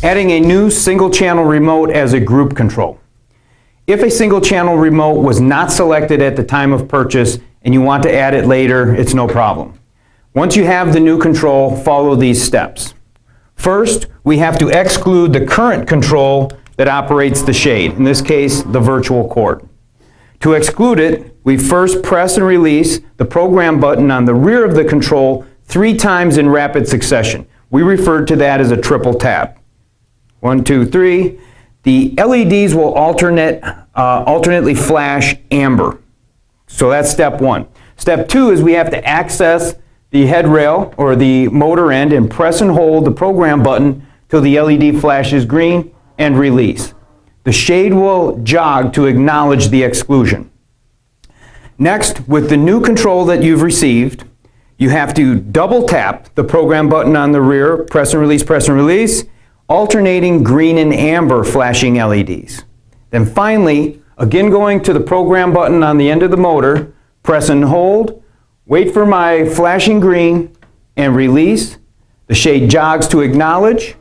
Adding a new single channel remote as a group control. If a single channel remote was not selected at the time of purchase and you want to add it later, it's no problem. Once you have the new control, follow these steps. First, we have to exclude the current control that operates the shade, in this case, the virtual cord. To exclude it, we first press and release the program button on the rear of the control 3 times in rapid succession. We refer to that as a triple tap. 1, 2, 3. The LEDs will alternately flash amber. So that's step 1. Step 2 is we have to access the head rail or the motor end and press and hold the program button till the LED flashes green and release. The shade will jog to acknowledge the exclusion. Next, with the new control that you've received, you have to double tap the program button on the rear, press and release, alternating green and amber flashing LEDs. Then finally, again going to the program button on the end of the motor, press and hold, wait for my flashing green and release. The shade jogs to acknowledge.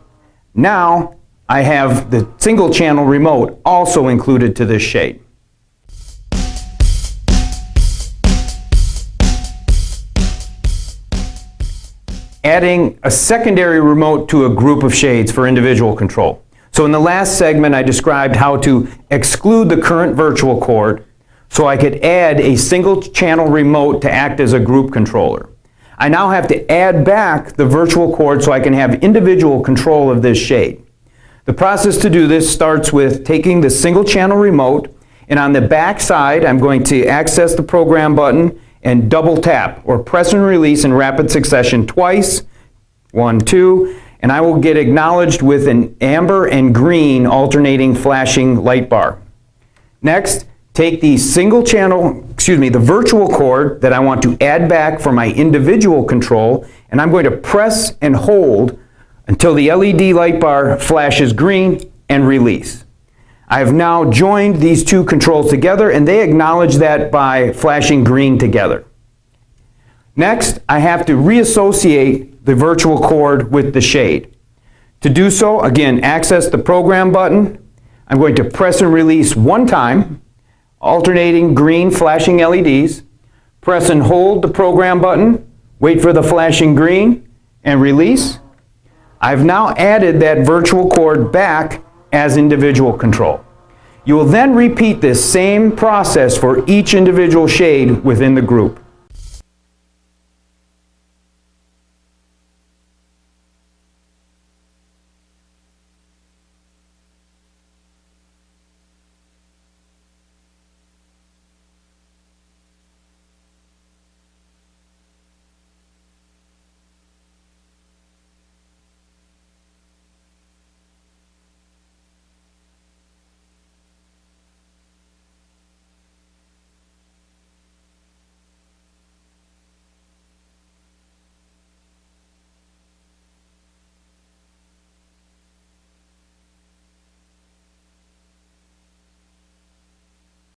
Now I have the single channel remote also included to this shade. Adding a secondary remote to a group of shades for individual control. So in the last segment I described how to exclude the current virtual cord so I could add a single channel remote to act as a group controller. I now have to add back the virtual cord so I can have individual control of this shade. The process to do this starts with taking the single channel remote, and on the back side I'm going to access the program button and double tap or press and release in rapid succession twice, 1, 2, and I will get acknowledged with an amber and green alternating flashing light bar. Next, take the the virtual cord that I want to add back for my individual control, and I'm going to press and hold until the LED light bar flashes green and release. I have now joined these two controls together and they acknowledge that by flashing green together. Next, I have to reassociate the virtual cord with the shade. To do so, again, access the program button. I'm going to press and release 1 time, alternating green flashing LEDs. Press and hold the program button, wait for the flashing green, and release. I've now added that virtual cord back as individual control. You will then repeat this same process for each individual shade within the group.